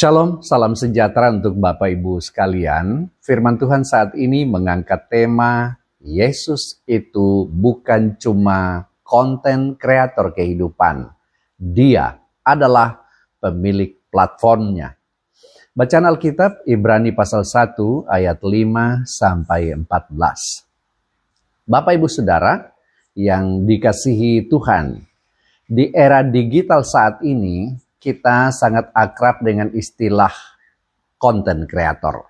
Shalom, salam sejahtera untuk Bapak Ibu sekalian. Firman Tuhan saat ini mengangkat tema Yesus itu bukan cuma konten kreator kehidupan. Dia adalah pemilik platformnya. Bacaan Alkitab Ibrani pasal 1 ayat 5 sampai 14. Bapak Ibu Saudara yang dikasihi Tuhan, di era digital saat ini kita sangat akrab dengan istilah konten kreator.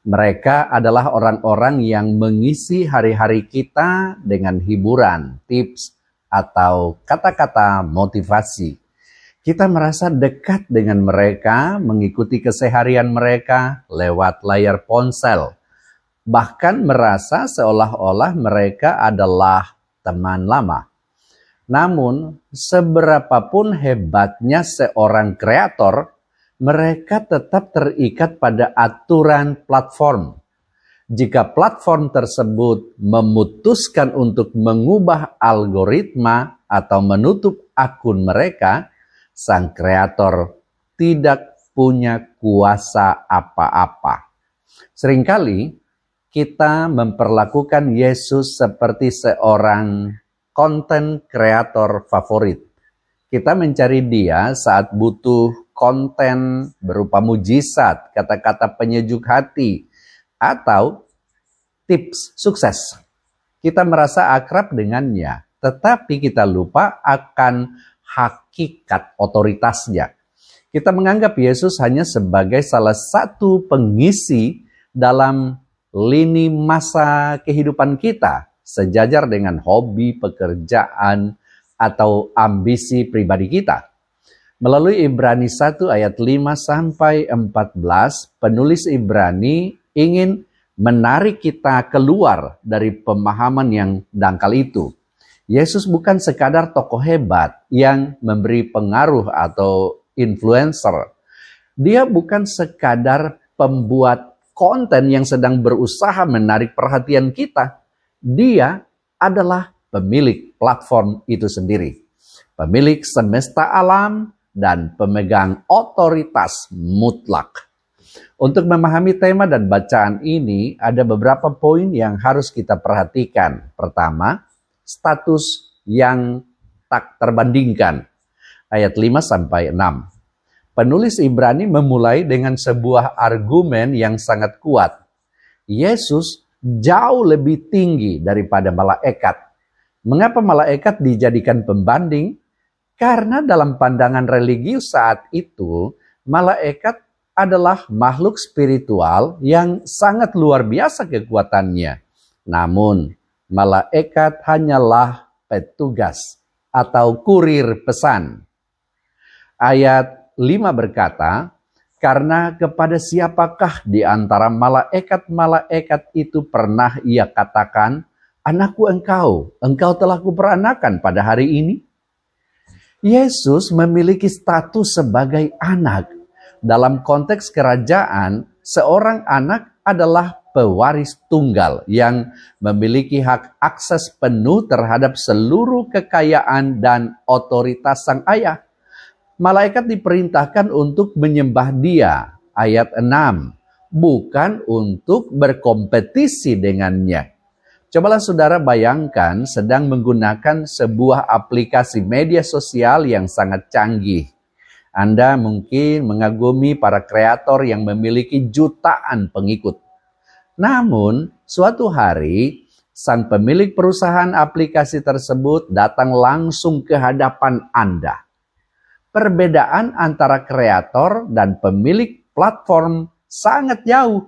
Mereka adalah orang-orang yang mengisi hari-hari kita dengan hiburan, tips, atau kata-kata motivasi. Kita merasa dekat dengan mereka, mengikuti keseharian mereka lewat layar ponsel. Bahkan merasa seolah-olah mereka adalah teman lama. Namun, seberapapun hebatnya seorang kreator, mereka tetap terikat pada aturan platform. Jika platform tersebut memutuskan untuk mengubah algoritma atau menutup akun mereka, sang kreator tidak punya kuasa apa-apa. Seringkali kita memperlakukan Yesus seperti seorang konten kreator favorit. Kita mencari dia saat butuh konten berupa mujizat, kata-kata penyejuk hati, atau tips sukses. Kita merasa akrab dengannya, tetapi kita lupa akan hakikat otoritasnya. Kita menganggap Yesus hanya sebagai salah satu pengisi dalam lini masa kehidupan kita, sejajar dengan hobi, pekerjaan, atau ambisi pribadi kita. Melalui Ibrani 1 ayat 5 sampai 14, penulis Ibrani ingin menarik kita keluar dari pemahaman yang dangkal itu. Yesus bukan sekadar tokoh hebat yang memberi pengaruh atau influencer. Dia bukan sekadar pembuat konten yang sedang berusaha menarik perhatian kita. Dia adalah pemilik platform itu sendiri, pemilik semesta alam, dan pemegang otoritas mutlak. Untuk memahami tema dan bacaan ini, ada beberapa poin yang harus kita perhatikan. Pertama, status yang tak terbandingkan. Ayat 5 sampai 6. Penulis Ibrani memulai dengan sebuah argumen yang sangat kuat. Yesus jauh lebih tinggi daripada malaikat. Mengapa malaikat dijadikan pembanding? Karena dalam pandangan religius saat itu, malaikat adalah makhluk spiritual yang sangat luar biasa kekuatannya. Namun, malaikat hanyalah petugas atau kurir pesan. Ayat 5 berkata, karena kepada siapakah di antara malaikat-malaikat itu pernah ia katakan, anakku engkau telah kuperanakan pada hari ini? Yesus memiliki status sebagai anak. Dalam konteks kerajaan, seorang anak adalah pewaris tunggal yang memiliki hak akses penuh terhadap seluruh kekayaan dan otoritas sang ayah. Malaikat diperintahkan untuk menyembah dia, ayat 6, bukan untuk berkompetisi dengannya. Cobalah saudara bayangkan sedang menggunakan sebuah aplikasi media sosial yang sangat canggih. Anda mungkin mengagumi para kreator yang memiliki jutaan pengikut. Namun, suatu hari, sang pemilik perusahaan aplikasi tersebut datang langsung ke hadapan Anda. Perbedaan antara kreator dan pemilik platform sangat jauh.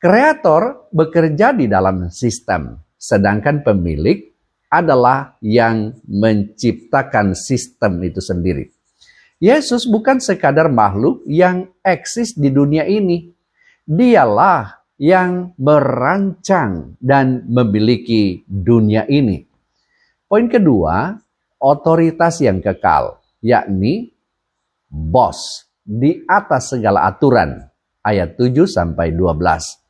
Kreator bekerja di dalam sistem, sedangkan pemilik adalah yang menciptakan sistem itu sendiri. Yesus bukan sekadar makhluk yang eksis di dunia ini. Dialah yang merancang dan memiliki dunia ini. Poin kedua, otoritas yang kekal, yakni bos di atas segala aturan. Ayat 7 sampai 12.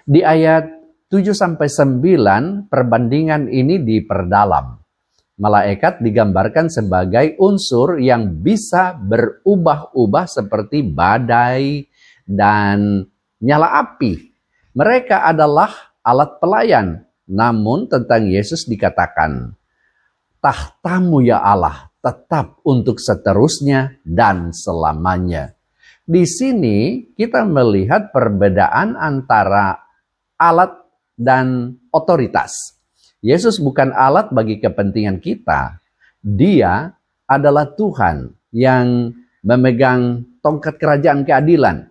Di ayat 7 sampai 9 perbandingan ini diperdalam. Malaikat digambarkan sebagai unsur yang bisa berubah-ubah seperti badai dan nyala api. Mereka adalah alat pelayan. Namun tentang Yesus dikatakan, tahtamu ya Allah tetap untuk seterusnya dan selamanya. Di sini kita melihat perbedaan antara alat dan otoritas. Yesus bukan alat bagi kepentingan kita. Dia adalah Tuhan yang memegang tongkat kerajaan keadilan.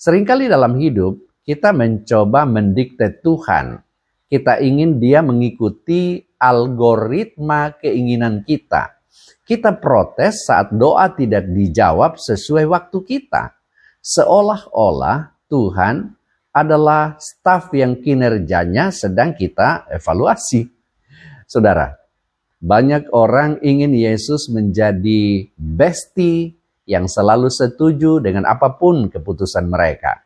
Seringkali dalam hidup, kita mencoba mendikte Tuhan. Kita ingin dia mengikuti algoritma keinginan kita. Kita protes saat doa tidak dijawab sesuai waktu kita. Seolah-olah Tuhan adalah staf yang kinerjanya sedang kita evaluasi. Saudara, banyak orang ingin Yesus menjadi bestie yang selalu setuju dengan apapun keputusan mereka.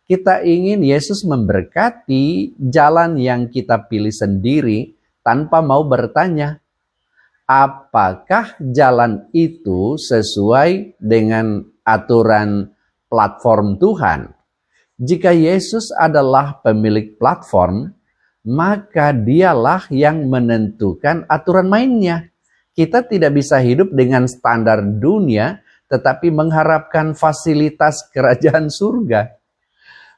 Kita ingin Yesus memberkati jalan yang kita pilih sendiri tanpa mau bertanya, apakah jalan itu sesuai dengan aturan platform Tuhan? Jika Yesus adalah pemilik platform, maka dialah yang menentukan aturan mainnya. Kita tidak bisa hidup dengan standar dunia, tetapi mengharapkan fasilitas kerajaan surga.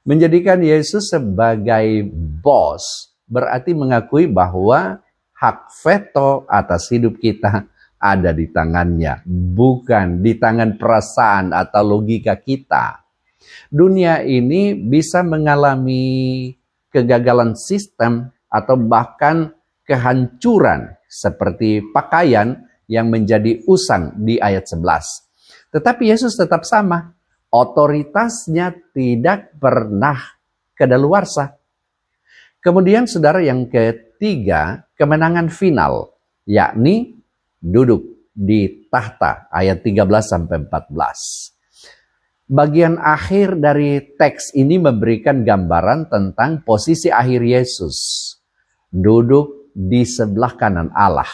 Menjadikan Yesus sebagai bos, berarti mengakui bahwa hak veto atas hidup kita ada di tangannya, bukan di tangan perasaan atau logika kita. Dunia ini bisa mengalami kegagalan sistem atau bahkan kehancuran seperti pakaian yang menjadi usang di ayat 11. Tetapi Yesus tetap sama. Otoritasnya tidak pernah kadaluarsa. Kemudian saudara yang ketiga, kemenangan final, yakni duduk di tahta ayat 13-14. Bagian akhir dari teks ini memberikan gambaran tentang posisi akhir Yesus. Duduk di sebelah kanan Allah.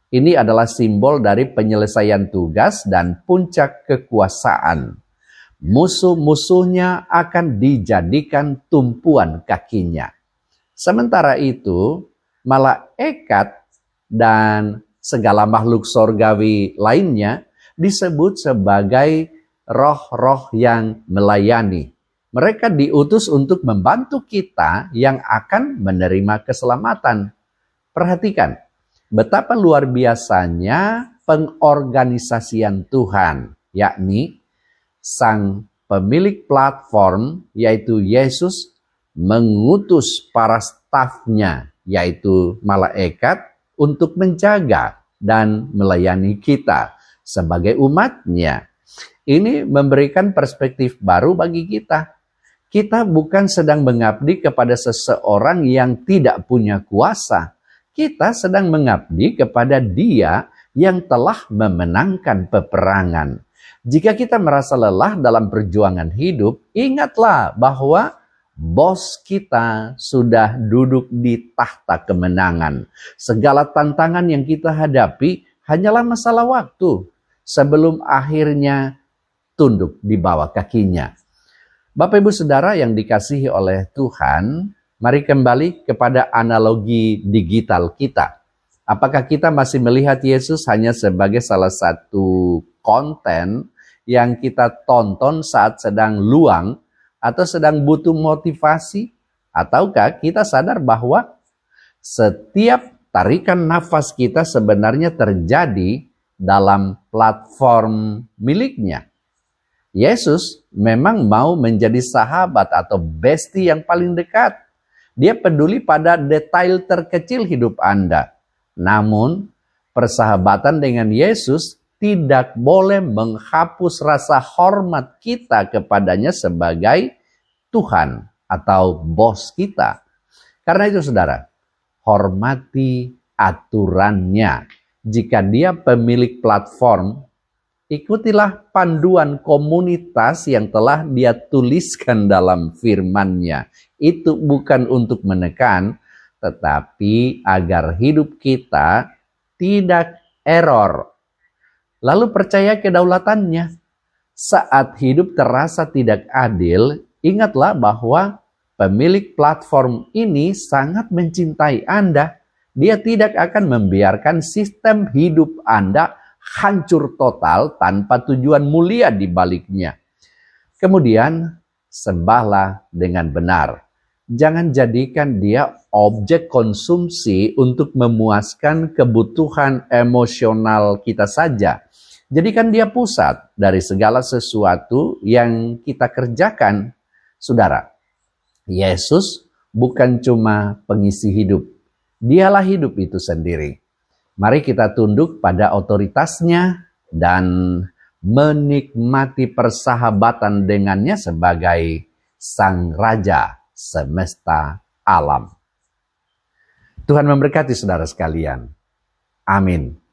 Ini adalah simbol dari penyelesaian tugas dan puncak kekuasaan. Musuh-musuhnya akan dijadikan tumpuan kakinya. Sementara itu, malaikat dan segala makhluk sorgawi lainnya disebut sebagai roh-roh yang melayani. Mereka diutus untuk membantu kita yang akan menerima keselamatan. Perhatikan, betapa luar biasanya pengorganisasian Tuhan, yakni sang pemilik platform, yaitu Yesus, mengutus para stafnya, yaitu malaikat, untuk menjaga dan melayani kita sebagai umatnya. Ini memberikan perspektif baru bagi kita. Kita bukan sedang mengabdi kepada seseorang yang tidak punya kuasa. Kita sedang mengabdi kepada Dia yang telah memenangkan peperangan. Jika kita merasa lelah dalam perjuangan hidup, ingatlah bahwa bos kita sudah duduk di tahta kemenangan. Segala tantangan yang kita hadapi hanyalah masalah waktu sebelum akhirnya tunduk di bawah kakinya. Bapak Ibu Saudara yang dikasihi oleh Tuhan, mari kembali kepada analogi digital kita. Apakah kita masih melihat Yesus hanya sebagai salah satu konten yang kita tonton saat sedang luang atau sedang butuh motivasi? Ataukah kita sadar bahwa setiap tarikan nafas kita sebenarnya terjadi dalam platform miliknya? Yesus memang mau menjadi sahabat atau bestie yang paling dekat. Dia peduli pada detail terkecil hidup Anda. Namun, persahabatan dengan Yesus tidak boleh menghapus rasa hormat kita kepadanya sebagai Tuhan atau bos kita. Karena itu saudara, hormati aturannya. Jika dia pemilik platform, ikutilah panduan komunitas yang telah dia tuliskan dalam firman-Nya. Itu bukan untuk menekan, tetapi agar hidup kita tidak error. Lalu percaya kedaulatannya. Saat hidup terasa tidak adil, ingatlah bahwa pemilik platform ini sangat mencintai Anda. Dia tidak akan membiarkan sistem hidup Anda hancur total tanpa tujuan mulia di baliknya. Kemudian, sembahlah dengan benar. Jangan jadikan dia objek konsumsi untuk memuaskan kebutuhan emosional kita saja. Jadikan dia pusat dari segala sesuatu yang kita kerjakan. Saudara, Yesus bukan cuma pengisi hidup. Dialah hidup itu sendiri. Mari kita tunduk pada otoritasnya dan menikmati persahabatan dengannya sebagai Sang Raja semesta alam. Tuhan memberkati saudara sekalian. Amin.